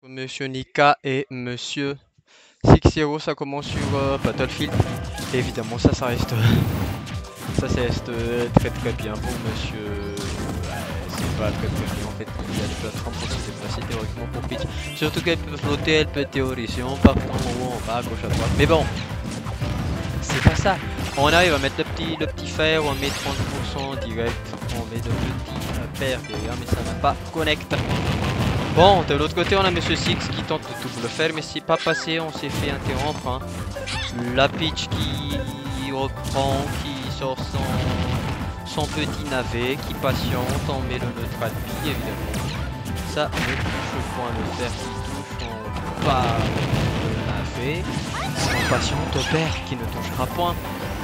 Monsieur Nika et Monsieur 6-0, ça commence sur Battlefield. Et évidemment, ça reste, très très bien pour Monsieur. C'est pas très très bien en fait. Il y a des plateformes pour se déplacer théoriquement pour Pitch. Surtout qu'elle peut flotter, elle peut théoriser en partant en haut, en bas, à gauche, à droite. Mais bon, c'est pas ça. On arrive à mettre le petit fer, on met 30% direct, on met le petit fer derrière, mais ça n'a pas connecté. Bon, de l'autre côté, on a Monsieur Six qui tente de double faire, mais c'est pas passé, on s'est fait interrompre. Hein. La pitch qui reprend, qui sort son petit navet, qui patiente, on met le neutral P évidemment. Ça ne touche le point, le fer qui touche, on part le navet. On patiente au père qui ne touchera point.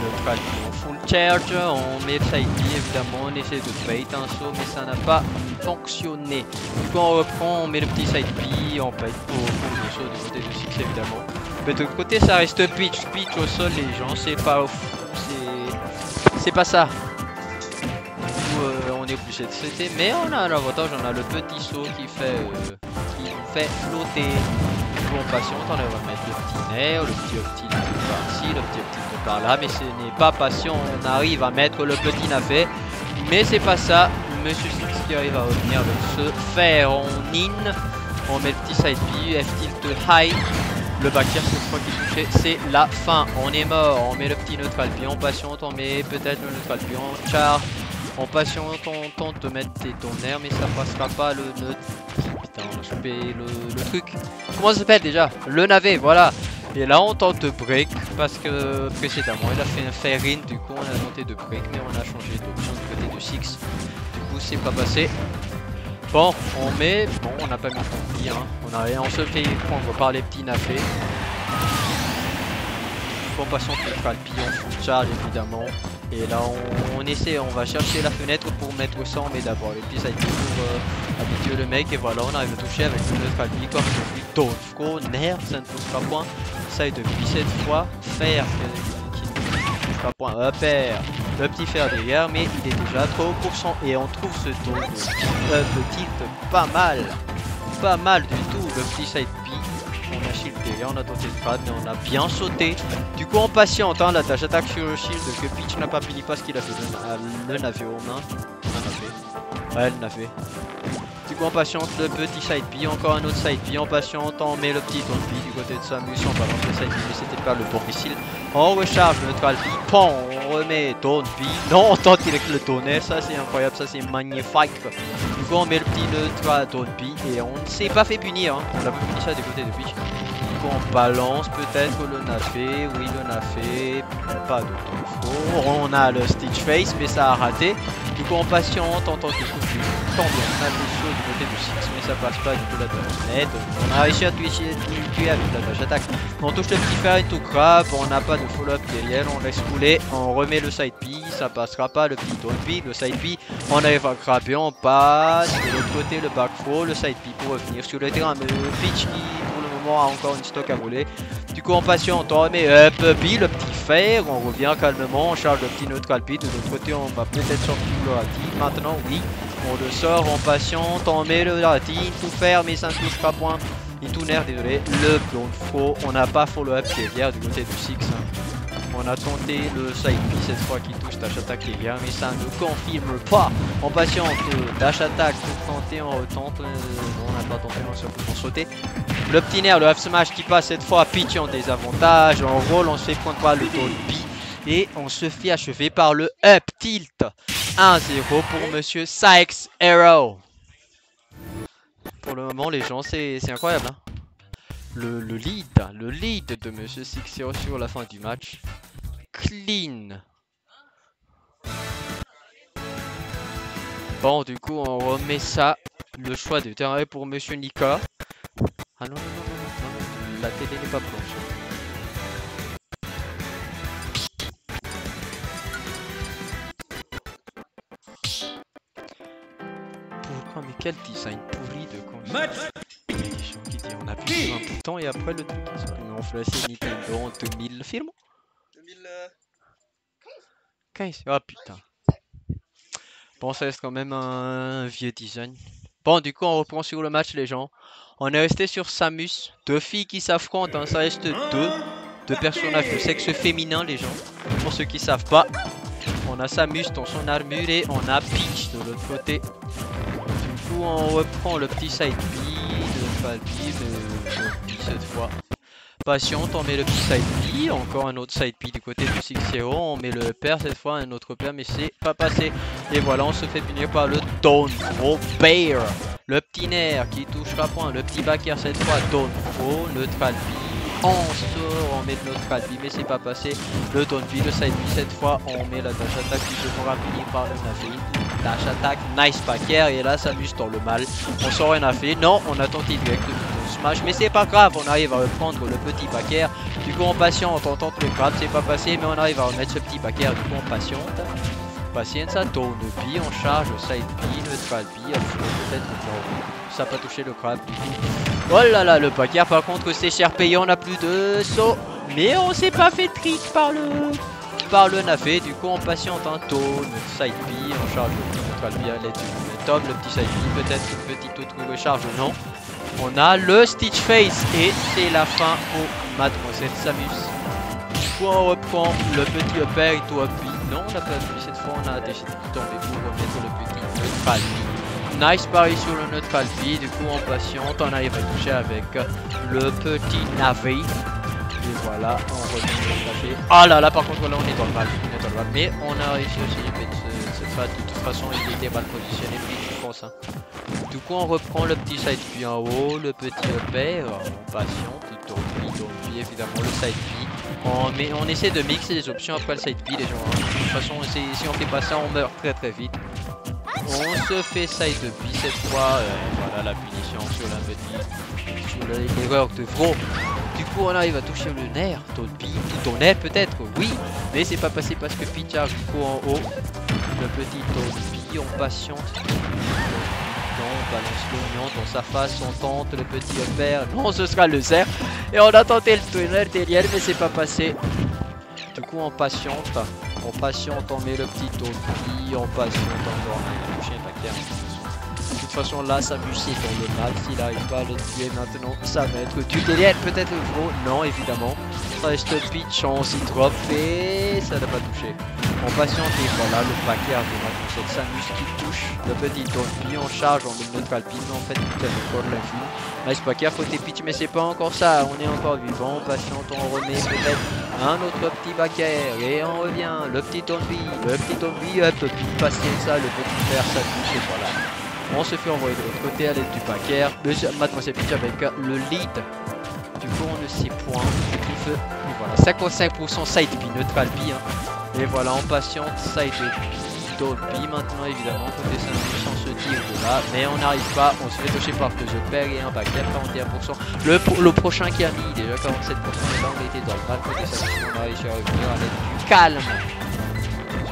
Neutral P en full charge, on met side B évidemment, on essaie de bait un saut, mais ça n'a pas fonctionné. Du coup on reprend, on met le petit side B, on bait pour le saut de côté de Six évidemment. Mais de l'autre côté ça reste pitch au sol les gens, c'est pas ça. Du coup on est obligé de sauter, mais on a l'avantage, on a le petit saut qui nous fait flotter. Du coup on patiente, on va mettre le petit nerf, le petit opti par-ci, le petit opti par là, mais ce n'est pas patient, on arrive à mettre le petit navet, mais c'est pas ça. Monsieur Six qui arrive à revenir avec ce fer en in, on met le petit side B, F tilt high, le back air cette fois qui touchait, c'est la fin, on est mort, on met le petit neutral B, on patiente, on met peut-être le neutral B en char, on patiente, on tente de mettre des tonnerres, mais ça passera pas le neutral. Putain, on a chopé le truc. Comment ça s'appelle déjà? Le navet, voilà. Et là on tente de break parce que précédemment il a fait un fair in, du coup on a tenté de break mais on a changé d'option du côté de Six. Du coup c'est pas passé. Bon, on met, bon on n'a pas mis de combi, hein. On se fait prendre par les petits navets. Bon passons neutral pion, full charge évidemment. Et là on essaie, on va chercher la fenêtre pour mettre 100, mais d'abord les petits side pour habituer le mec. Et voilà, on arrive à toucher avec le neutral B comme celui d'Ofro, nerf, ça ne touchera point. Side B cette fois, fer qui ne touchera point, upper, le petit fer derrière, mais il est déjà 3%. Et on trouve ce tour de tilt pas mal du tout, le petit side B. On a shield derrière, on a tenté de trad, mais on a bien sauté. Du coup, on patiente, hein, la tâche attaque sur le shield que Pitch n'a pas fini parce qu'il a fait le navet aux mains. Ouais, le navet. Du coup, on patiente le petit side B, encore un autre side B. On patiente, on met le petit taunt B du côté de Samus. On balance le side B, mais c'était pas le bon missile. On recharge le neutral B, pon, on remet taunt B. Non, on tente avec le tonnerre, ça c'est incroyable, ça c'est magnifique. Du coup, on met le petit neutral taunt B et on ne s'est pas fait punir. Hein. On a pas fini ça du côté de Pitch. On balance peut-être le navet, oui le navet, pas de faux. On a le Stitch Face mais ça a raté. Du coup on patiente, on tente de couper. Tant bien, on a le saut du côté du Six mais ça passe pas du tout la tâche net. On a réussi à tuer avec la tâche attaque. On touche le petit fer et tout grave, on n'a pas de follow-up derrière, on laisse couler, on remet le side B, ça passera pas, le petit taunt B, le side B, on arrive à grabber, on passe, de l'autre côté le back throw, le side B pour revenir sur le terrain, mais le pitch qui a encore une stock à voler. Du coup on patiente, on remet up B, le petit fer, on revient calmement, on charge le petit neutral B, de l'autre côté on va peut-être sortir le rati, maintenant oui, on le sort, on patiente, on met le rati, tout faire mais ça ne touche pas point, il tout nerf, désolé, le blond faux, on n'a pas follow up derrière du côté du Six. On a tenté le side B cette fois qui touche dash attack derrière, mais ça ne confirme pas. On patiente, dash attack pour tenter, on retente. On n'a pas tenté, on se peut sauter. Le petit nerf, le half smash qui passe cette fois, Pitch en désavantage. On roll, on se fait prendre par le taunt B et on se fait achever par le up tilt. 1-0 pour Monsieur Sykes Arrow. Pour le moment, les gens, c'est incroyable. Hein. Le lead de Monsieur 6-0 sur la fin du match. Clean. Bon, du coup, on remet ça. Le choix de terrain pour Monsieur Nika. Ah non, la télé n'est pas blanche. Pourquoi, mais quel design pourri de console. Les gens qui disent on appuie sur un bouton et après le truc qui se on fait la Nintendo en 2000 film 2015. Ah putain. Bon, ça reste quand même un vieux design. Bon, du coup, on reprend sur le match, les gens. On est resté sur Samus. Deux filles qui s'affrontent, hein. Ça reste deux personnages de sexe féminin, les gens. Pour ceux qui savent pas, on a Samus dans son armure et on a Peach de l'autre côté. Du coup, on reprend le petit side B de Falby, mais cette fois. Patiente, on met le petit side B, encore un autre side B du côté de 6-0, on met le père cette fois, un autre père, mais c'est pas passé. Et voilà, on se fait punir par le Don't Throw Bear, le petit nerf qui touchera point, le petit backer cette fois, Don't Throw, neutral B, on sort, on met le neutral B, mais c'est pas passé. Le Don't B, le side B cette fois, on met la dash attack qui se fera punir par le Nafi. Dash attack, nice backer, et là ça s'amuse dans le mal. On sort un Nafi, non, on a tenté direct smash, mais c'est pas grave, on arrive à reprendre le petit backer. Du coup on patiente, on tente le grab, c'est pas passé, mais on arrive à remettre ce petit backer. Du coup on patiente. Patience, ça tourne B, on charge side B, neutral B, peut-être ça n'a pas touché le grab du coup. Oh là là, le backer par contre c'est cher payé, on a plus de saut, mais on s'est pas fait trick par le Nafé. Du coup on patiente un tour, side B, on charge le petit neutral B à l'aide du top, le petit side B, peut-être une petite autre recharge, non. On a le Stitch Face et c'est la fin pour Mademoiselle Samus. Du coup on reprend le petit upper et tout appui. Non, on n'a pas vu cette fois, on a décidé de tomber pour remettre le petit neutral B. Nice pari sur le neutral B, du coup on patiente, on arrive à toucher avec le petit navet. Et voilà, on remet le navet. Ah là là, par contre voilà, on est dans le mal, mais on a réussi aussi à mettre cette phase. De toute façon il était mal positionné, puis je pense. Hein. Du coup on reprend le petit side B en haut, le petit upper, on patiente, donc évidemment le side B. On essaie de mixer les options après le side B les gens. Hein. De toute façon si on fait pas ça on meurt très vite. On se fait side B cette fois, voilà la punition sur la petite, sur l'erreur de Vro. Du coup on arrive à toucher le nerf, ton nerf peut-être, oui, mais c'est pas passé parce que Peach charge du coup en haut. Le petit Toadby, on patiente. On balance l'oignon dans sa face, on tente le petit upper, non ce sera le zère. Et on a tenté le tunnel derrière mais c'est pas passé. Du coup on patiente, on met le petit Toadby, on patiente encore un toucher backer. De toute façon là Samus est dans le mal, s'il n'arrive pas à le tuer maintenant ça va être du derrière, peut-être le gros, non évidemment. Ça reste Peach, on s'y drop et ça n'a pas touché. On patiente et voilà le backer de Mademoiselle Samus qui touche le petit Toadby, on charge, on met le neutral B, mais en fait il a encore de l'infini. Nice backer côté Peach, mais c'est pas encore ça, on est encore vivant, on patiente, on remet peut-être un autre petit backer et on revient, le petit Toadby, hop, puis passer ça, le petit fer, ça touche et voilà. On se fait envoyer de l'autre côté à l'aide du backer, Mademoiselle Peach avec le lead. Du coup on a 6 points, et voilà, 55% side B, neutral B. Hein. Et voilà, on patiente, side B maintenant évidemment, côté Samus, on se tire de là, mais on n'arrive pas, on se fait toucher par deux upper et un backer, 41%. Le prochain qui a mis déjà 47%, et là on était dans le mal, côté Samus, on a réussi à revenir à l'aide du calme.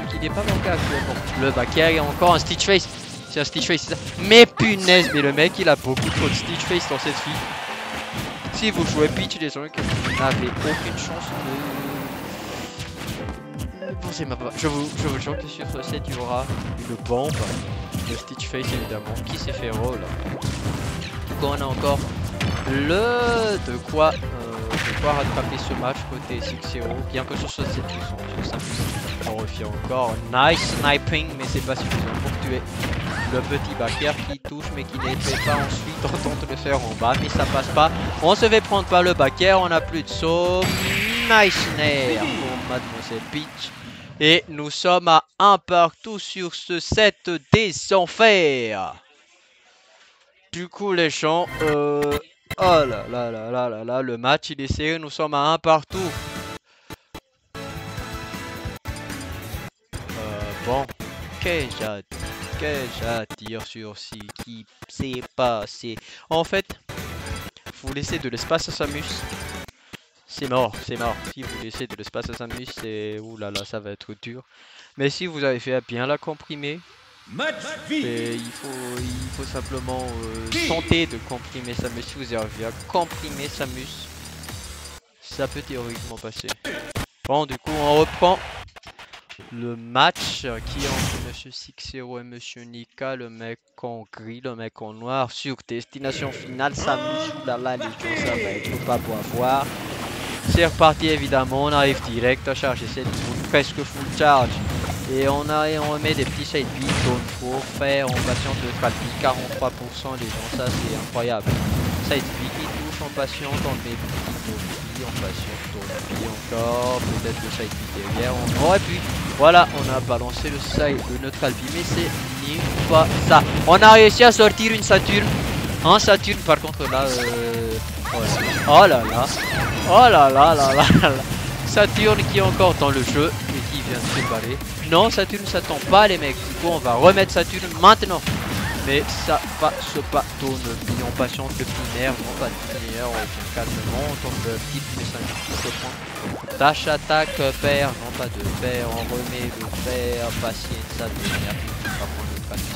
Ce qui n'est pas mon cas actuellement. Le backer et encore un Stitch Face, c'est un Stitch Face, c'est ça. Mais punaise, mais le mec il a beaucoup trop de Stitch Face dans cette fille. Si vous jouez Peach, les gens que vous n'avez aucune chance de... Pensez ma pas. Je vous jure que sur ce set il y aura une bombe. Le Stitch Face évidemment qui s'est fait roll. Donc on a encore de quoi rattraper ce match côté 6-0. Bien que sur ce set on refait encore nice sniping, mais c'est pas suffisant pour tuer le petit backer qui touche mais qui n'était pas ensuite. On tente de le faire en bas mais ça passe pas. On se fait prendre par le backer, on a plus de saut. Nice nair pour Mademoiselle Peach. Et nous sommes à un partout sur ce set des enfers. Du coup les gens, oh là là là là là là, le match il est serré, nous sommes à un partout. Bon, qu'ai-je à dire sur ce qui s'est passé? En fait, vous laissez de l'espace à Samus. C'est mort, c'est mort. Si vous laissez de l'espace à Samus, c'est... Ouh là là, ça va être dur. Mais si vous avez fait bien la comprimer, et il faut simplement tenter de comprimer Samus. Si vous arrivez à comprimer Samus, ça peut théoriquement passer. Bon, du coup, on reprend. le match qui est entre Monsieur Sixero et Monsieur Nika, le mec en gris, le mec en noir, sur destination finale, Samus, oulala, les gens, ça va être pas beau à voir. C'est reparti évidemment, on arrive direct à charger cette route, presque full charge. Et on remet des petits side beats, on faut faire, on patiente de Tralpi, 43% les gens, ça c'est incroyable. Side beat qui touche, on patiente, on met petit on patiente, on encore, peut-être le side beat derrière, on aurait pu. Voilà, on a balancé le side de notre Alpi, mais c'est ni pas ça. On a réussi à sortir une Saturne. Un Saturne, par contre là, oh là là, oh là là là là là. Saturne qui est encore dans le jeu et qui vient de se barrer. Non, Saturne ça tombe pas les mecs, du coup on va remettre Saturne maintenant. Mais ça va se pas tourne, on patiente le primaire, non pas le primaire, on revient calmement, on tombe le petit, mais ça ne point. Dash attaque, paire, non pas de paire, on remet le paire, patience, ça devient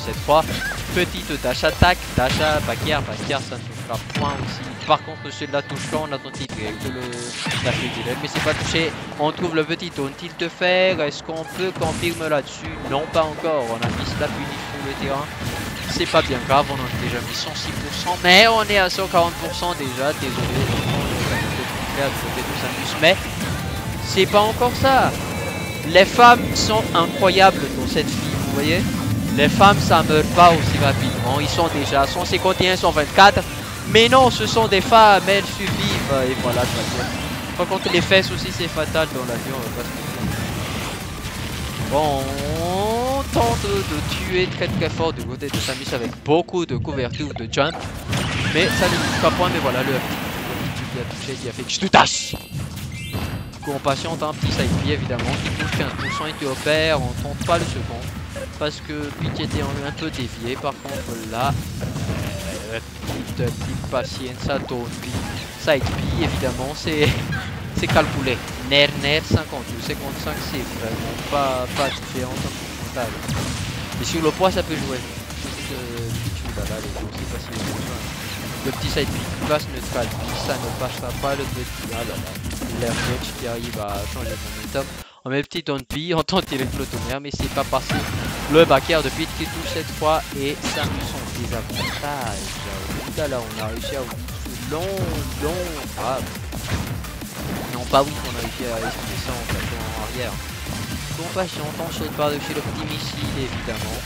cette fois, petite dash attaque, dash à bagarre, ça ne touchera point aussi. Par contre celui-là touchant, on a tenté direct la fête, mais c'est pas touché. On trouve le petit taunt tilt faire, est-ce qu'on peut confirmer là-dessus? Non, pas encore, on a mis la punition sur le terrain. C'est pas bien grave, on en a déjà mis 106%, mais on est à 140% déjà, désolé, mais c'est pas encore ça. Les femmes sont incroyables dans cette fille, vous voyez. Les femmes ça meurt pas aussi rapidement, ils sont déjà 151, 124, mais non, ce sont des femmes, elles survivent, et voilà, je vais dire. Par contre les fesses aussi c'est fatal dans l'avion, bon, on tente de tuer très fort du côté de Samus avec beaucoup de couverture de jump, mais ça ne touche pas point, mais voilà, le qui a touché, qui a fait que je te tâche. Du coup on patiente un petit side B évidemment, qui touche 15% et qui opère, on tente pas le second. Parce que Peach était un peu dévié, par contre là, petite patience, ça tourne, side B évidemment c'est calculé. Ner 52, 55 c'est vraiment pas différent en pourcentage. Et sur le poids ça peut jouer. Le petit side B qui passe neutral, ça ne passera pas le petit l'air qui arrive à changer de momentum. On met le petit on P, on tente avec le tonnerre, mais c'est pas passé. Le backer de Pete qui touche cette fois et ça nous sont des avantages. Là, on a réussi à long. Ah. Non, pas oui, on a réussi à esquiver ça en passant en arrière. Compassion, on saute par-dessus le petit missile évidemment.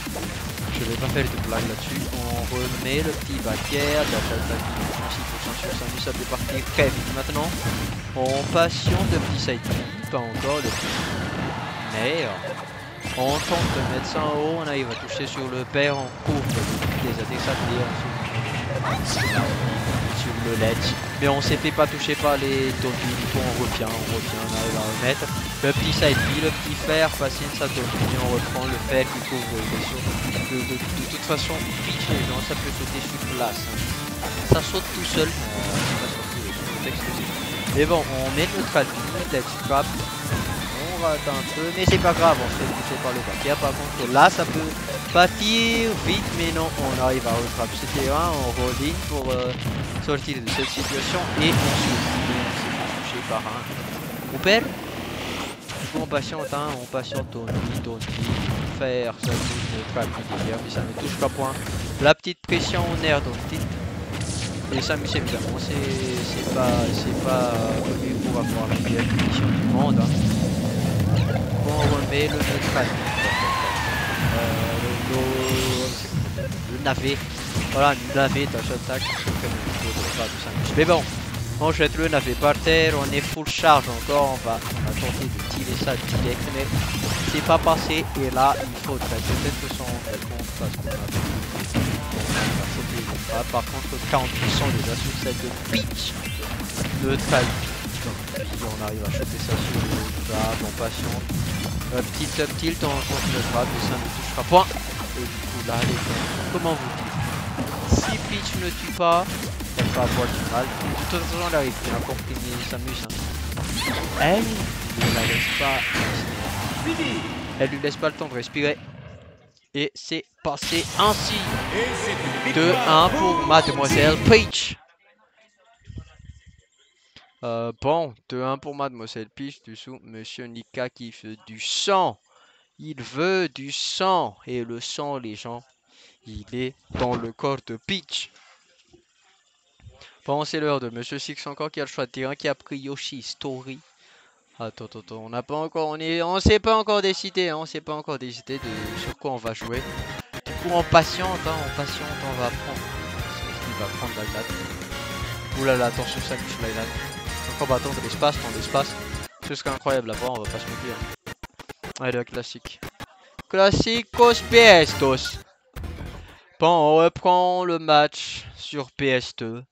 Je vais pas faire de blague là-dessus. On remet le petit backer, d'attaque 6% sur Samus, ça peut partir très vite maintenant. On patiente le petit side B, pas encore le petit. Mais on tente de mettre ça en haut, on arrive à toucher sur le père, on couvre des attaques sur le ledge. Mais on s'était pas touché par les tokens, du coup on revient, on arrive à remettre. Le petit side B, le petit fer, patience, ça token, on reprend le fer qui couvre les choses. De toute façon, Peach, ça peut sauter sur place. Hein. Ça saute tout seul. Mais bon, on met notre alpi, let's scrap. On rate un peu, mais c'est pas grave, on se fait pousser par le backer. Par contre, là, ça peut partir vite, mais non, on arrive à rattraper ce terrain, on rolling pour sortir de cette situation et on se fait toucher par un. On perd. Du coup, on patiente, hein, on patiente, on faire ça touche notre alpi derrière, mais ça ne touche pas point. La petite pression en air, donc et Samus évidemment c'est pas connu pour avoir la meilleure munition du monde. Hein. Bon, on remet le neutral. Le navet. Voilà, le navet dash attack. Mais bon, on jette le navet par terre, on est full charge encore, on va tenter de tirer ça direct, mais c'est pas passé et là il faudrait peut-être s'en rendre compte parce qu'on a par contre 40% déjà sur cette Peach neutral. On arrive à choper ça sur le grab, on patiente. Petit up tilt, on compte le grab et ça ne touchera point. Et du coup là les gens, comment vous dire, si Peach ne tue pas, elle va avoir du mal. De toute façon elle arrive à comprimer Samus. Hein. Elle ne la laisse pas. Elle lui laisse pas le temps de respirer. Et c'est passé ainsi. 2-1 pour Mademoiselle Peach. Bon, 2-1 pour Mademoiselle Peach, dessous Monsieur Nika qui fait du sang. Il veut du sang. Et le sang, les gens, il est dans le corps de Peach. Bon, c'est l'heure de Monsieur Six encore qui a le choix de terrain, qui a pris Yoshi Story. Attends, on n'a pas encore, on s'est pas encore décidé, hein, on s'est pas encore décidé de sur quoi on va jouer. Du coup, on patiente, on va prendre. Il va prendre la glace. Oulala, attention, ça touche la glace. Un combattant de l'espace, dans l'espace. Ce serait incroyable à voir, on va pas se mentir. Allez, le classique. Classicos Piestos. Bon, on reprend le match sur PS2.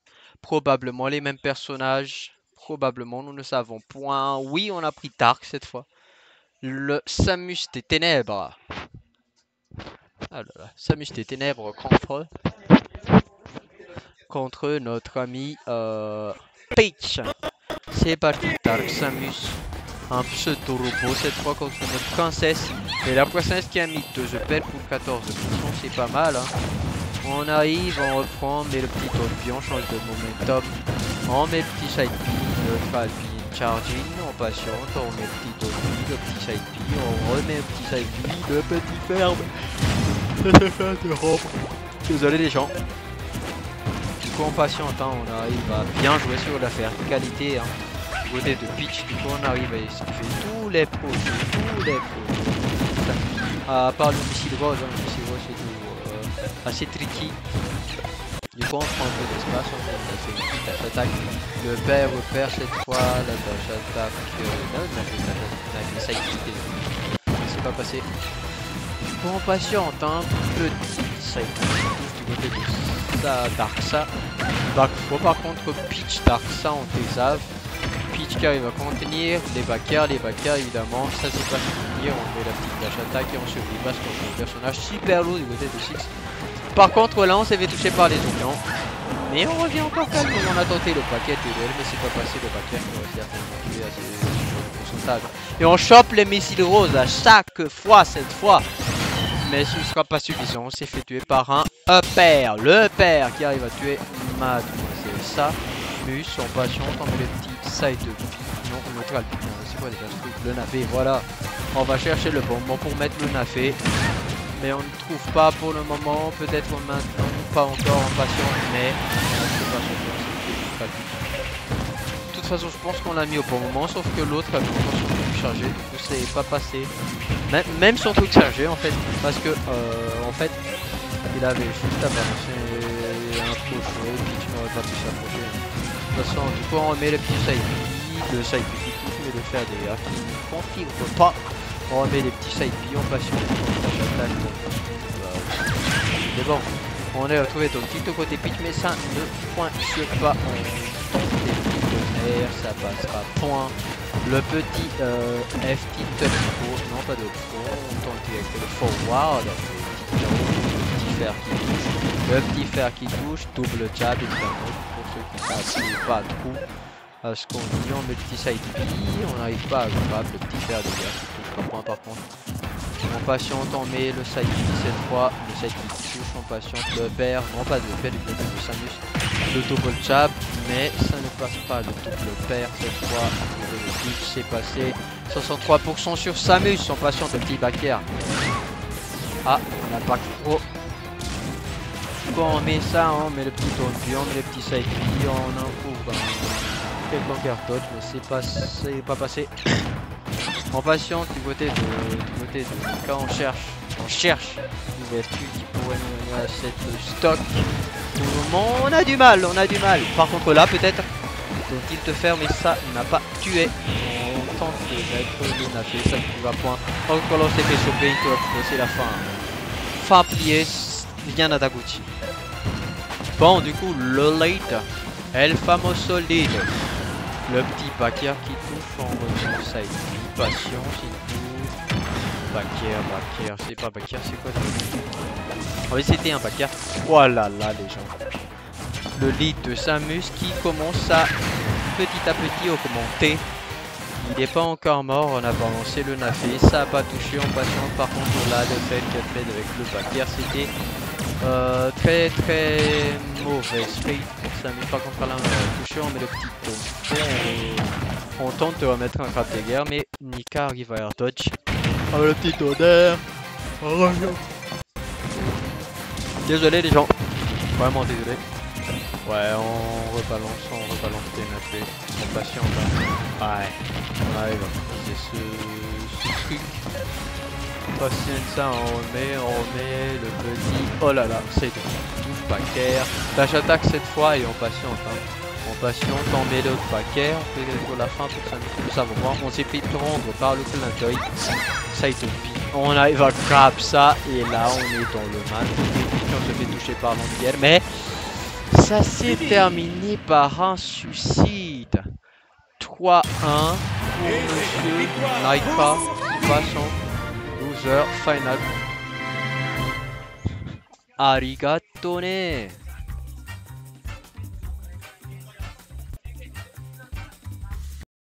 Probablement les mêmes personnages. Probablement, nous ne savons point. Oui, on a pris Dark cette fois. Le Samus des Ténèbres. Ah là là, Samus des Ténèbres contre notre ami Peach. C'est parti, Dark Samus. Un pseudo-robot cette fois contre notre princesse. Et la princesse qui a mis 2 EPL pour 14 missions, c'est pas mal. Hein. On arrive, on reprend, on met le petit tourbillon, on change de momentum. On met le petit side B, neutral B, charging, on patiente, on met le petit tourbillon, le petit side B, on remet le petit side B, le petit ferme. Désolé les gens. Du coup on patiente, hein, on arrive à bien jouer sur la verticalité. Hein. Du côté de Peach, du coup on arrive à esquiver tous les projets. À part le missile rose, hein, le missile rose c'est tout assez tricky. Du coup on prend un peu d'espace, on fait une petite tâche attaque. Le père repère cette fois la tâche attaque. Non, ça existait. C'est pas passé. Du coup on patiente, hein, petit ça du côté de ça, Darksa. Par contre Peach Darksa on désave. Peach qui arrive à contenir les backers évidemment, ça c'est pas fini, on met la petite tâche attaque et on se dépasse contre un personnage super lourd du côté de Six. Par contre là on s'est fait toucher par les oignons, mais on revient encore calme, on a tenté le paquet de duel mais c'est pas passé le paquet, on va certainement tuer assez pourcentage. Et on chope les missiles roses à chaque fois cette fois, mais ce ne sera pas suffisant, on s'est fait tuer par un père, le père qui arrive à tuer mademoiselle Samus en patiente, on met les petits side de non, neutral, c'est quoi déjà ce truc, le navet, voilà. On va chercher le bon moment pour mettre le navet. Mais on ne trouve pas pour le moment, peut-être maintenant, pas encore en patience, mais de toute façon je pense qu'on l'a mis au bon moment, sauf que l'autre a mis son truc chargé, du coup c'est pas passé. Même son truc chargé en fait, parce que en fait il avait juste à balancer un crochet et puis tu n'aurais pas pu s'approcher. De toute façon, du coup on remet le petit side B, le side B qui touche mais le fer derrière qui ne confirme pas. On remet les petits side B, on passe sur les mais bon, on est retrouvé dans le petit côté Peach, mais ça ne pointe pas. On tente les petits tonnerres, ça passera point. Le petit FT touch pro, non pas de pro, on tente avec le forward, le petit fer qui touche, double jab évidemment, pour ceux qui ne savent pas trop à ce qu'on dit, on met le petit side B, on n'arrive pas à grab le petit fer derrière qui touche pas point par contre. On patiente, on met le side B cette fois, le side B qui touche, on patiente, le père, non pas de père du côté de Samus, le double jab, mais ça ne passe pas, le double père cette fois, le pitch c'est passé, 63% sur Samus, on patiente le petit back air. Ah, on a pas trop. Quand on met ça, on met le petit tourbillon, on met le petit side B, on couvre quelques cartouches, mais c'est pas passé. On patiente du côté de quand on cherche une vertu qui pourrait nous mener à cette stock. Pour le moment on a du mal. Par contre là peut-être il te faire, mais ça n'a pas tué. On tente de mettre le navet, ça qui va point. Encore là on s'est fait choper, c'est la fin. Fin pliée, rien n'a d'agouti. Bon du coup le late, El Famoso lead. Le petit backer qui touche, on retourne side B, patience, il touche. Backer, c'est pas backer, c'est quoi le... Oui, c'était un backer. Voilà là les gens. Le lead de Samus qui commence à petit augmenter. Il n'est pas encore mort, on a balancé le navet, ça n'a pas touché en patience. Par contre là, le fait qu'elle fait avec le backer, c'était très mauvais straight pour Samus. Par contre là on a touché, on met le petit ton. On tente de remettre un grab de guerre, mais Nika arrive à air dodge. Oh le petit odeur. Oh, désolé les gens. Vraiment désolé. Ouais, on rebalance TNHP. On patiente. Hein. Ouais, on arrive. C'est ce truc. Patience, on remet le petit. Oh là là, c'est tout. Touche pas care. Là j'attaque cette fois et on patiente. Hein. On patiente, on met l'autre paquet, on fait pour la fin pour ça va voir. On s'est fait prendre par le clin d'œil. Ça été pire. On arrive à grab ça et là on est dans le match. On se fait toucher par l'antière, mais ça s'est terminé par un suicide. 3-1 pour monsieur Naika, passant. Loser final. Arigato ne.